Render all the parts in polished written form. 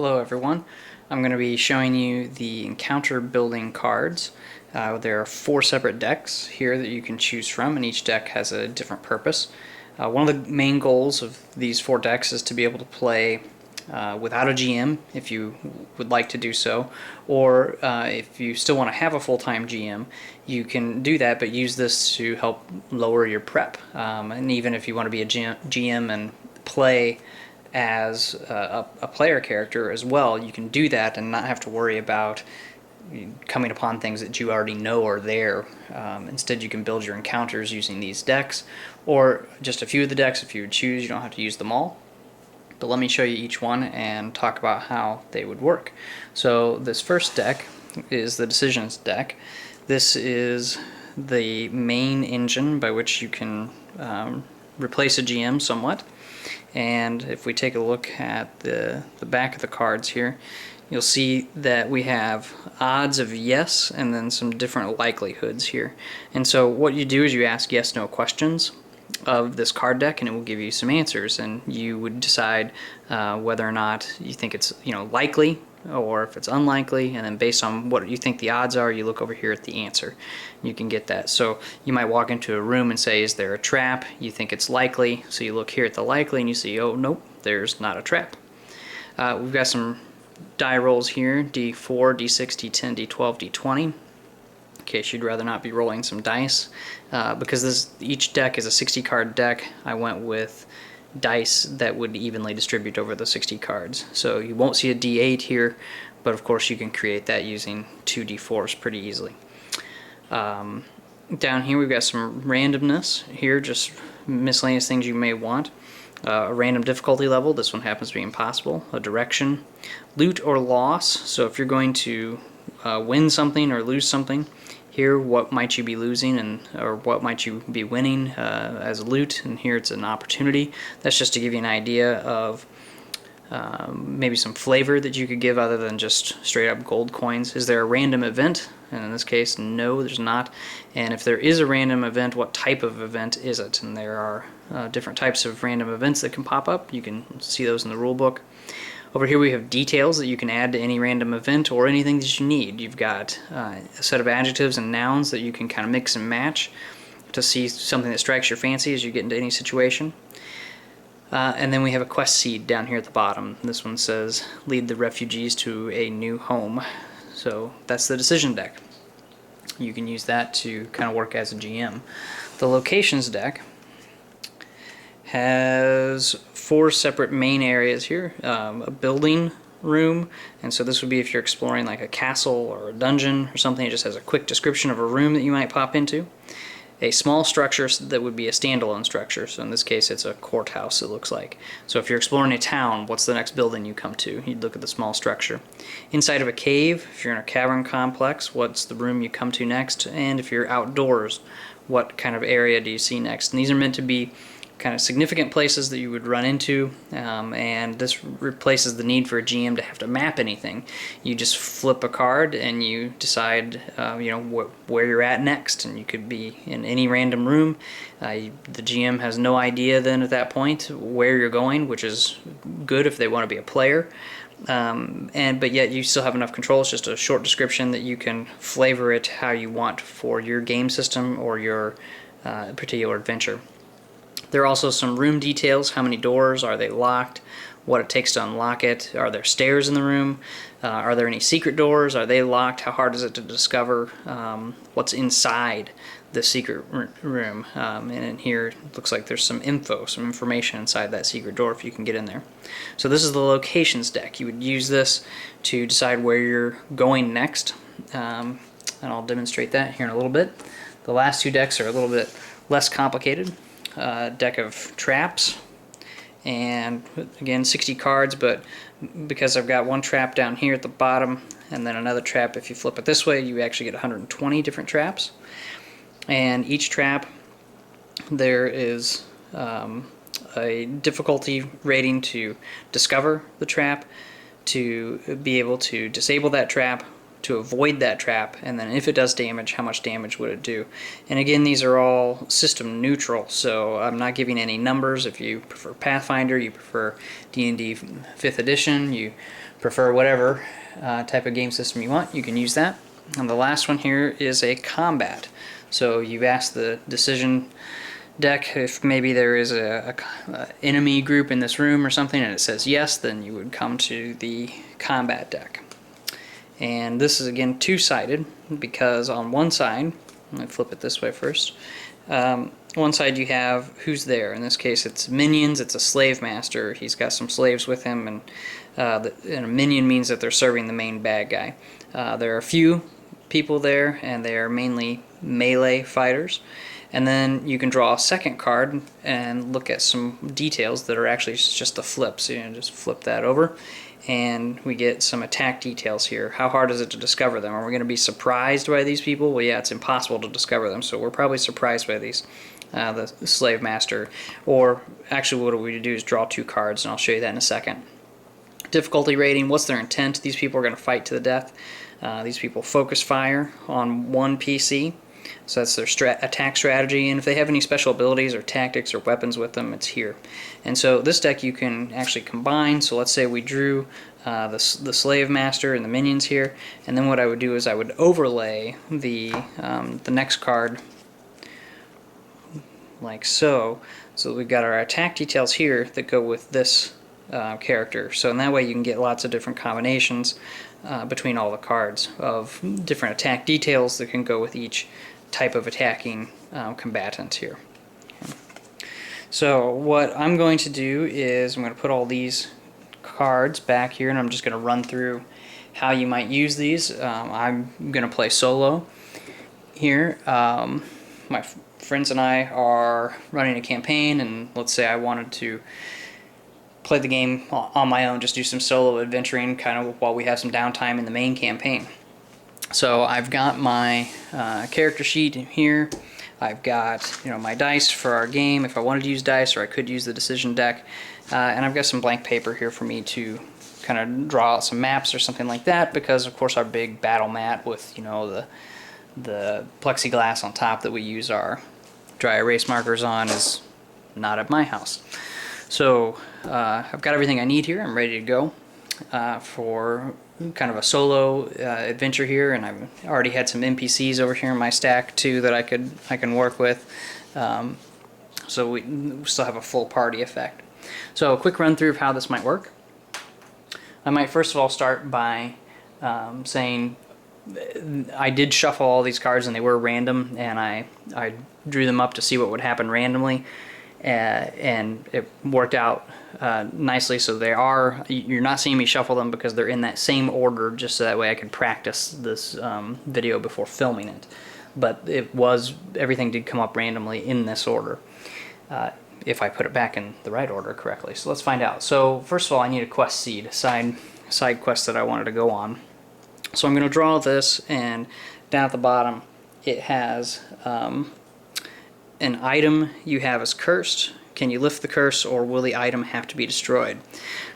Hello everyone. I'm going to be showing you the encounter building cards. There are 4 separate decks here that you can choose from, and each deck has a different purpose. One of the main goals of these 4 decks is to be able to play without a GM if you would like to do so, or if you still want to have a full-time GM, you can do that, but use this to help lower your prep. And even if you want to be a GM and play as a player character as well, you can do that and not have to worry about coming upon things that you already know are there. Instead, you can build your encounters using these decks, or just a few of the decks if you would choose. You don't have to use them all. But let me show you each one and talk about how they would work. So this first deck is the Decisions deck. This is the main engine by which you can replace a GM somewhat. And if we take a look at the back of the cards here, you'll see that we have odds of yes and then some different likelihoods here. And so what you do is you ask yes/no questions of this card deck, and it will give you some answers, and you would decide whether or not you think it's likely or if it's unlikely, and then based on what you think the odds are, you look over here at the answer. You can get that. So you might walk into a room and say, is there a trap? You think it's likely, so you look here at the likely and you see, oh nope, there's not a trap. We've got some die rolls here, D4, D6, D10, D12, D20. In case you'd rather not be rolling some dice. Because each deck is a 60 card deck, I went with dice that would evenly distribute over the 60 cards. So you won't see a D8 here, but of course you can create that using 2 D4s pretty easily. Down here we've got some randomness here, just miscellaneous things you may want. A random difficulty level, this one happens to be impossible. A direction. Loot or loss, so if you're going to win something or lose something, here what might you be losing or what might you be winning as loot, and here it's an opportunity. That's just to give you an idea of maybe some flavor that you could give other than just straight up gold coins. Is there a random event? And in this case, no, there's not. And if there is a random event, what type of event is it? And there are different types of random events that can pop up. You can see those in the rule book. Over here we have details that you can add to any random event or anything that you need. You've got a set of adjectives and nouns that you can kind of mix and match to see something that strikes your fancy as you get into any situation. And then we have a quest seed down here at the bottom. This one says, lead the refugees to a new home. So that's the decision deck. You can use that to kind of work as a GM. The locations deck has 4 separate main areas here. A building room, and so this would be if you're exploring like a castle or a dungeon or something. It just has a quick description of a room that you might pop into. A small structure that would be a standalone structure, so in this case it's a courthouse, it looks like. So if you're exploring a town, what's the next building you come to? You'd look at the small structure. Inside of a cave, if you're in a cavern complex, what's the room you come to next? And if you're outdoors, what kind of area do you see next? And these are meant to be kind of significant places that you would run into, and this replaces the need for a GM to have to map anything. You just flip a card and you decide where you're at next, and you could be in any random room. The GM has no idea then at that point where you're going, which is good if they want to be a player, but yet you still have enough control. It's just a short description that you can flavor it how you want for your game system or your particular adventure. There are also some room details. How many doors? Are they locked? What it takes to unlock it? Are there stairs in the room? Are there any secret doors? Are they locked? How hard is it to discover what's inside the secret room? And in here it looks like there's some information inside that secret door if you can get in there. So this is the locations deck. You would use this to decide where you're going next, and I'll demonstrate that here in a little bit. The last 2 decks are a little bit less complicated. Deck of traps, and again 60 cards, but because I've got one trap down here at the bottom and then another trap, if you flip it this way you actually get 120 different traps, and each trap there is a difficulty rating to discover the trap, to be able to disable that trap, to avoid that trap, and then if it does damage, how much damage would it do. And again, these are all system neutral, so I'm not giving any numbers. If you prefer Pathfinder, you prefer D&D 5th edition, you prefer whatever type of game system you want, you can use that. And the last one here is a combat. So you've asked the decision deck if maybe there is a enemy group in this room or something, and it says yes, then you would come to the combat deck. And this is again two-sided, because on one side, let me flip it this way first, one side you have who's there. In this case it's minions, it's a slave master, he's got some slaves with him, and a minion means that they're serving the main bad guy. There are a few people there, and they are mainly melee fighters. And then you can draw a second card and look at some details that are actually just the flips. So you just flip that over, and we get some attack details here. How hard is it to discover them? Are we going to be surprised by these people? Well, yeah, it's impossible to discover them, so we're probably surprised by these. The slave master. Or actually what we do is draw two cards, and I'll show you that in a second. Difficulty rating, what's their intent? These people are going to fight to the death. These people focus fire on one PC. So that's their attack strategy, and if they have any special abilities or tactics or weapons with them, it's here. And so this deck you can actually combine. So let's say we drew the slave master and the minions here, and then what I would do is I would overlay the next card like so. So we've got our attack details here that go with this character. So in that way you can get lots of different combinations between all the cards of different attack details that can go with each type of attacking combatant here. So what I'm going to do is I'm going to put all these cards back here, and I'm just going to run through how you might use these. I'm going to play solo here. My friends and I are running a campaign, and let's say I wanted to play the game on my own, just do some solo adventuring kind of while we have some downtime in the main campaign. So I've got my character sheet here. I've got my dice for our game if I wanted to use dice, or I could use the decision deck, and I've got some blank paper here for me to kind of draw out some maps or something like that, because of course our big battle mat with the plexiglass on top that we use our dry erase markers on is not at my house. So I've got everything I need here. I'm ready to go for kind of a solo adventure here, and I've already had some NPCs over here in my stack too that I can work with. So we still have a full party effect. So a quick run through of how this might work. I might first of all start by saying I did shuffle all these cards and they were random, and I drew them up to see what would happen randomly. And it worked out nicely. So you're not seeing me shuffle them because they're in that same order, just so that way I could practice this video before filming it. But everything did come up randomly in this order, if I put it back in the right order correctly. So let's find out. So first of all, I need a quest seed, a side quest that I wanted to go on. So I'm going to draw this, and down at the bottom it has an item you have is cursed. Can you lift the curse, or will the item have to be destroyed?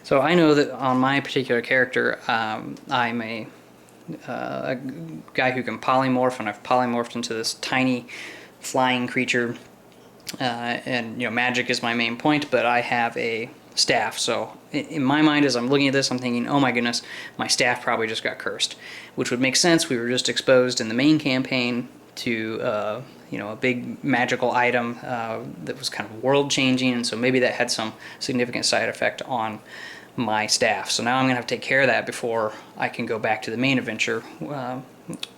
So I know that on my particular character, I'm a guy who can polymorph, and I've polymorphed into this tiny flying creature. And magic is my main point, but I have a staff. So in my mind, as I'm looking at this, I'm thinking, oh my goodness, my staff probably just got cursed, which would make sense. We were just exposed in the main campaign to a big magical item that was kind of world-changing, and so maybe that had some significant side effect on my staff. So now I'm going to have to take care of that before I can go back to the main adventure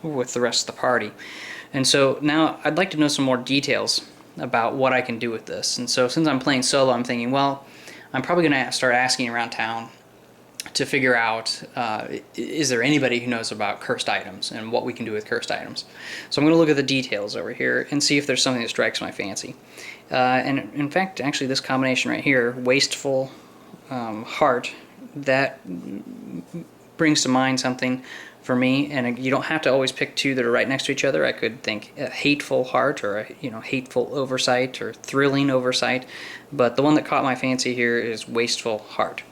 with the rest of the party. And so now I'd like to know some more details about what I can do with this. And so since I'm playing solo, I'm thinking, well, I'm probably going to start asking around town to figure out is there anybody who knows about cursed items and what we can do with cursed items. So I'm going to look at the details over here and see if there's something that strikes my fancy. And in fact, actually this combination right here, Wasteful Heart, that brings to mind something for me. And you don't have to always pick two that are right next to each other. I could think a Hateful Heart, or a Hateful Oversight, or Thrilling Oversight, but the one that caught my fancy here is Wasteful Heart.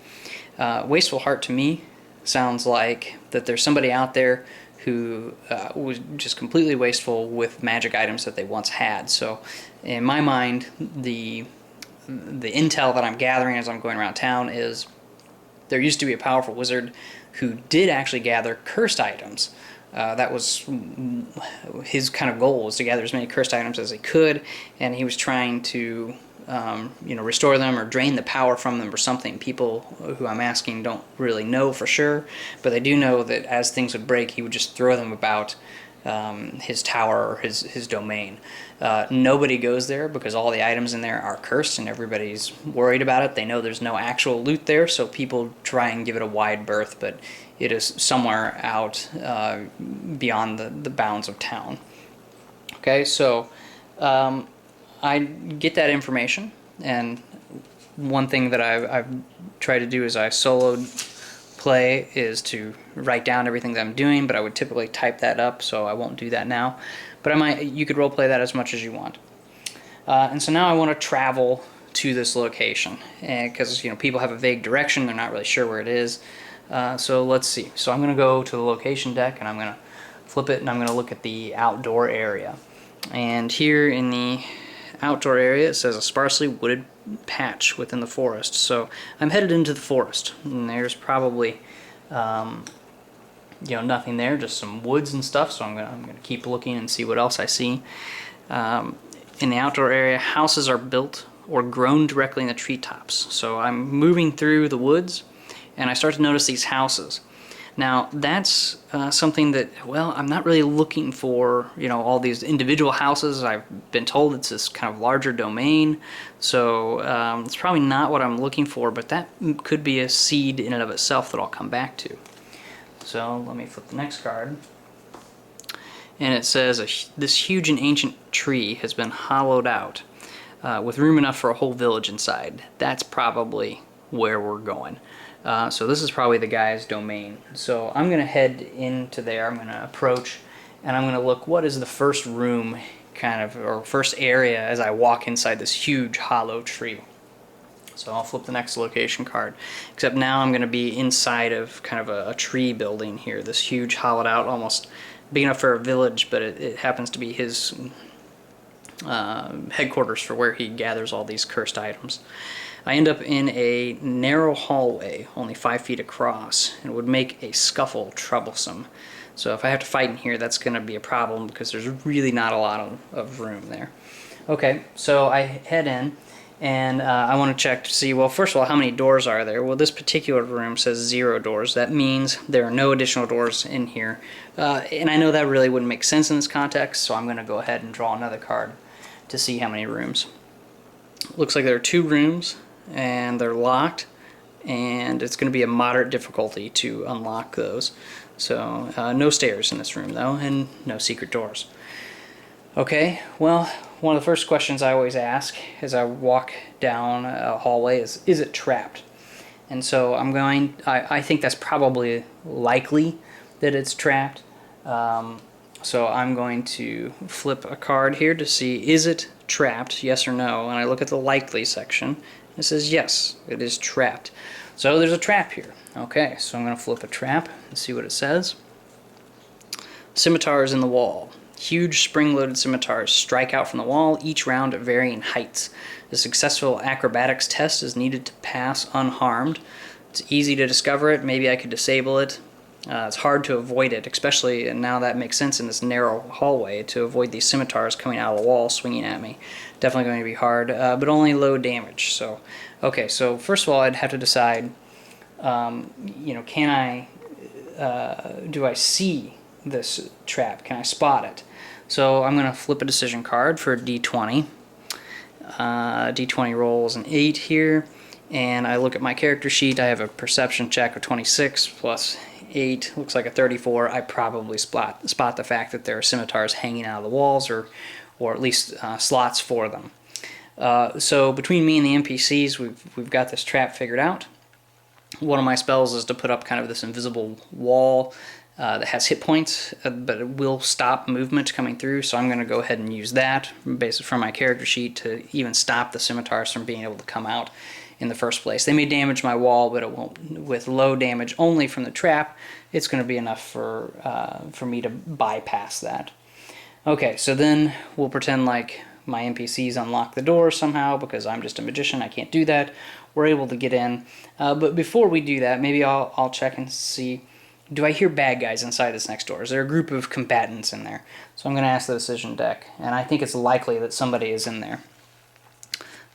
Wasteful Heart to me sounds like that there's somebody out there who was just completely wasteful with magic items that they once had. So in my mind, the intel that I'm gathering as I'm going around town is there used to be a powerful wizard who did actually gather cursed items. That was his kind of goal, was to gather as many cursed items as he could, and he was trying to restore them or drain the power from them or something. People who I'm asking don't really know for sure, but they do know that as things would break, he would just throw them about his tower or his domain. Nobody goes there because all the items in there are cursed and everybody's worried about it. They know there's no actual loot there, so people try and give it a wide berth, but it is somewhere out beyond the bounds of town. Okay, so I get that information, and one thing that I've tried to do as I soloed play is to write down everything that I'm doing, but I would typically type that up, so I won't do that now. But you could role play that as much as you want. And so now I want to travel to this location, because people have a vague direction, they're not really sure where it is. So let's see. So I'm going to go to the location deck, and I'm going to flip it, and I'm going to look at the outdoor area. And here in the outdoor area, it says a sparsely wooded patch within the forest. So I'm headed into the forest, and there's probably nothing there, just some woods and stuff. So I'm gonna keep looking and see what else I see. In the outdoor area, houses are built or grown directly in the treetops. So I'm moving through the woods, and I start to notice these houses. Now that's something that, well, I'm not really looking for, all these individual houses. I've been told it's this kind of larger domain, so it's probably not what I'm looking for, but that could be a seed in and of itself that I'll come back to. So let me flip the next card. And it says, this huge and ancient tree has been hollowed out with room enough for a whole village inside. That's probably where we're going. So this is probably the guy's domain. So I'm going to head into there, I'm going to approach, and I'm going to look what is the first room or first area as I walk inside this huge hollow tree. So I'll flip the next location card, except now I'm going to be inside of kind of a tree building here, this huge hollowed out, almost big enough for a village, but it happens to be his headquarters for where he gathers all these cursed items. I end up in a narrow hallway, only 5 feet across, and it would make a scuffle troublesome. So if I have to fight in here, that's going to be a problem because there's really not a lot of room there. Okay, so I head in, and I want to check to see, well, first of all, how many doors are there? Well, this particular room says 0 doors. That means there are no additional doors in here. And I know that really wouldn't make sense in this context, so I'm going to go ahead and draw another card to see how many rooms. Looks like there are 2 rooms, and they're locked, and it's going to be a moderate difficulty to unlock those. So no stairs in this room though, and no secret doors. Okay, well, one of the first questions I always ask as I walk down a hallway is it trapped? And so I think that's probably likely that it's trapped. So I'm going to flip a card here to see, is it trapped, yes or no? And I look at the likely section. It says yes, it is trapped. So there's a trap here. Okay, so I'm going to flip a trap and see what it says. Scimitars in the wall. Huge spring-loaded scimitars strike out from the wall, each round at varying heights. The successful acrobatics test is needed to pass unharmed. It's easy to discover it. Maybe I could disable it. It's hard to avoid it, especially, and now that makes sense in this narrow hallway, to avoid these scimitars coming out of the wall swinging at me. Definitely going to be hard, but only low damage. So, okay, so first of all, I'd have to decide, do I see this trap? Can I spot it? So I'm going to flip a decision card for a D20. D20 rolls an 8 here, and I look at my character sheet. I have a perception check of 26 plus 8, looks like a 34. I probably spot the fact that there are scimitars hanging out of the walls, or at least slots for them. So between me and the NPCs, we've got this trap figured out. One of my spells is to put up kind of this invisible wall that has hit points, but it will stop movement coming through, so I'm going to go ahead and use that based from my character sheet to even stop the scimitars from being able to come out in the first place. They may damage my wall, but it won't. With low damage only from the trap, it's going to be enough for me to bypass that. Okay, so then we'll pretend like my NPCs unlock the door somehow, because I'm just a magician, I can't do that. We're able to get in. But before we do that, maybe I'll check and see, do I hear bad guys inside this next door? Is there a group of combatants in there? So I'm going to ask the decision deck, and I think it's likely that somebody is in there.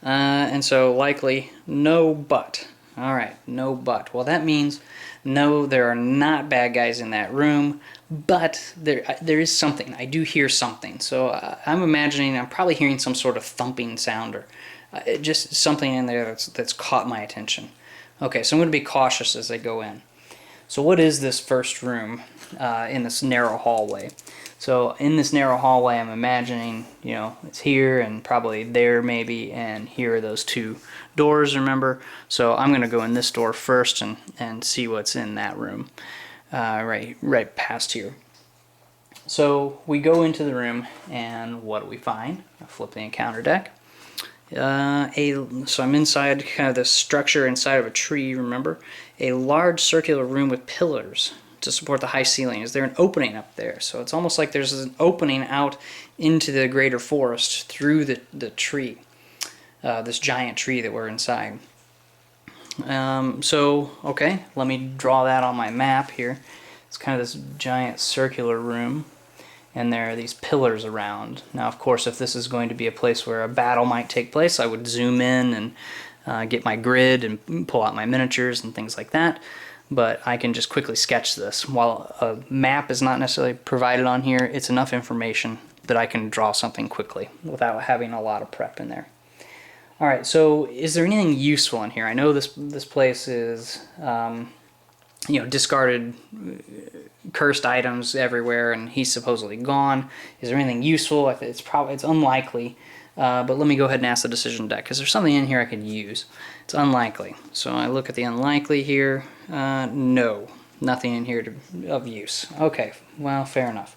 And so likely, no but. Alright, no but. Well, that means no, there are not bad guys in that room, but there is something. I do hear something. So I'm imagining I'm probably hearing some sort of thumping sound, or just something in there that's caught my attention. Okay, so I'm going to be cautious as I go in. So what is this first room in this narrow hallway? So in this narrow hallway, I'm imagining, you know, it's here and probably there maybe, and here are those two doors, remember? So I'm going to go in this door first and see what's in that room, right past here. So we go into the room, and what do we find? I flip the encounter deck. So I'm inside kind of this structure inside of a tree, remember? A large circular room with pillars to support the high ceiling. Is there an opening up there? So it's almost like there's an opening out into the greater forest through the tree, this giant tree that we're inside. So, okay, let me draw that on my map here. It's kind of this giant circular room, and there are these pillars around. Now, of course, if this is going to be a place where a battle might take place, I would zoom in and get my grid and pull out my miniatures and things like that. But I can just quickly sketch this. While a map is not necessarily provided on here, it's enough information that I can draw something quickly without having a lot of prep in there. Alright, so is there anything useful in here? I know this place is, you know, discarded, cursed items everywhere, and he's supposedly gone. Is there anything useful? It's unlikely. But let me go ahead and ask the decision deck, because there's something in here I could use. It's unlikely. So I look at the unlikely here. No, nothing in here of use. Okay, well, fair enough.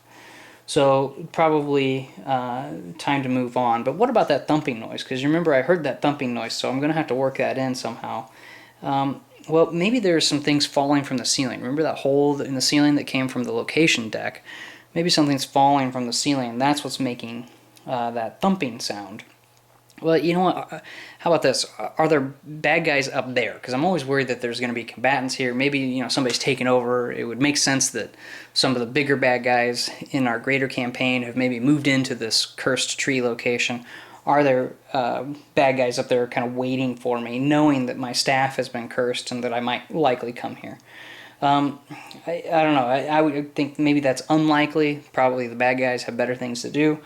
So probably time to move on. But what about that thumping noise? Because you remember I heard that thumping noise, so I'm going to have to work that in somehow. Well, maybe there's some things falling from the ceiling. Remember that hole in the ceiling that came from the location deck? Maybe something's falling from the ceiling, and that's what's making that thumping sound. Well, you know what? How about this? Are there bad guys up there? Because I'm always worried that there's going to be combatants here. Maybe, you know, somebody's taken over. It would make sense that some of the bigger bad guys in our greater campaign have maybe moved into this cursed tree location. Are there bad guys up there kind of waiting for me, knowing that my staff has been cursed and that I might likely come here? I don't know. I would think maybe that's unlikely. Probably the bad guys have better things to do.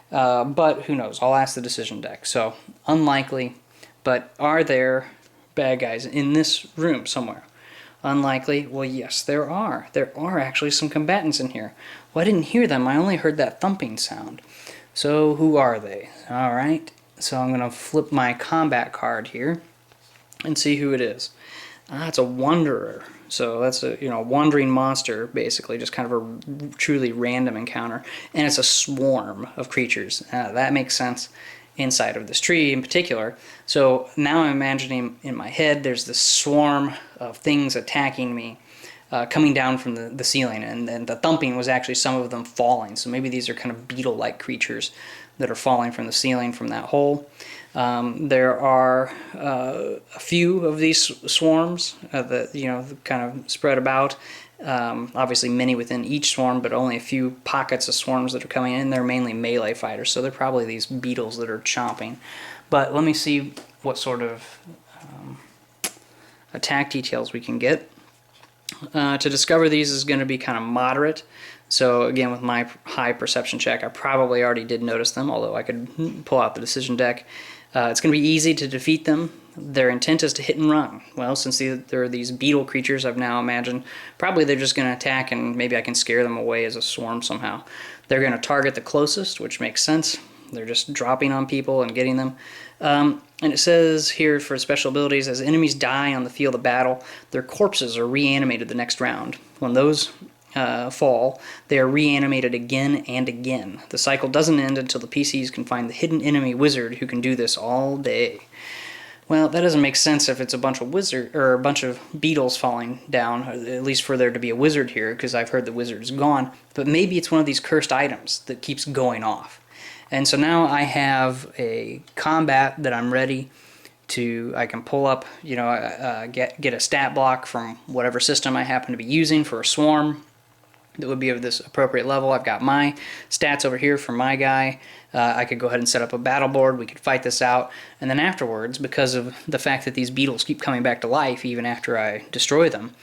But who knows? I'll ask the decision deck. So, unlikely, but are there bad guys in this room somewhere? Unlikely? Well, yes, there are. There are actually some combatants in here. Well, I didn't hear them. I only heard that thumping sound. So, who are they? Alright, so I'm going to flip my combat card here and see who it is. It's a wanderer. So that's a wandering monster, basically, just kind of a truly random encounter, and it's a swarm of creatures. That makes sense inside of this tree in particular. So now I'm imagining in my head there's this swarm of things attacking me, coming down from the ceiling, and the thumping was actually some of them falling. So maybe these are kind of beetle-like creatures that are falling from the ceiling from that hole. There are a few of these swarms that kind of spread about. Obviously many within each swarm, but only a few pockets of swarms that are coming in. They're mainly melee fighters, so they're probably these beetles that are chomping. But let me see what sort of attack details we can get. To discover these is going to be kind of moderate. So again, with my high perception check, I probably already did notice them, although I could pull out the decision deck. It's going to be easy to defeat them. Their intent is to hit and run. Well, since there are these beetle creatures, I've now imagined, probably they're just going to attack and maybe I can scare them away as a swarm somehow. They're going to target the closest, which makes sense. They're just dropping on people and getting them. And it says here for special abilities, as enemies die on the field of battle, their corpses are reanimated the next round. When those fall, they are reanimated again and again. The cycle doesn't end until the PCs can find the hidden enemy wizard who can do this all day. Well, that doesn't make sense if it's a bunch of wizard or a bunch of beetles falling down, at least for there to be a wizard here, because I've heard the wizard's gone. But maybe it's one of these cursed items that keeps going off. And so now I have a combat that I'm ready to, I can pull up, get a stat block from whatever system I happen to be using for a swarm that would be of this appropriate level. I've got my stats over here for my guy. I could go ahead and set up a battle board. We could fight this out. And then afterwards, because of the fact that these beetles keep coming back to life even after I destroy them,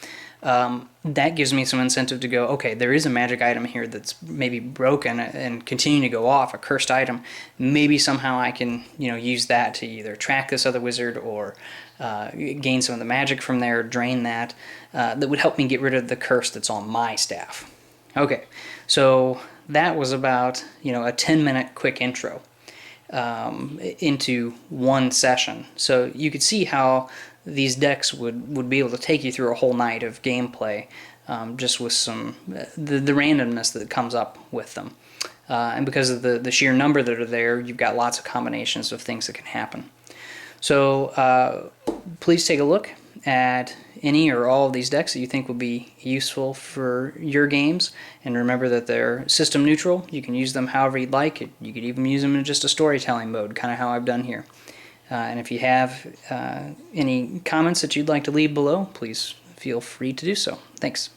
that gives me some incentive to go, okay, there is a magic item here that's maybe broken and continuing to go off, a cursed item. Maybe somehow I can, use that to either track this other wizard or gain some of the magic from there, drain that. That would help me get rid of the curse that's on my staff. Okay, so that was about, a 10-minute quick intro into one session. So you could see how these decks would be able to take you through a whole night of gameplay, just with some the randomness that comes up with them. And because of the sheer number that are there, you've got lots of combinations of things that can happen. So please take a look at any or all of these decks that you think will be useful for your games, and remember that they're system neutral. You can use them however you'd like. You could even use them in just a storytelling mode, kind of how I've done here. And if you have any comments that you'd like to leave below, please feel free to do so. Thanks.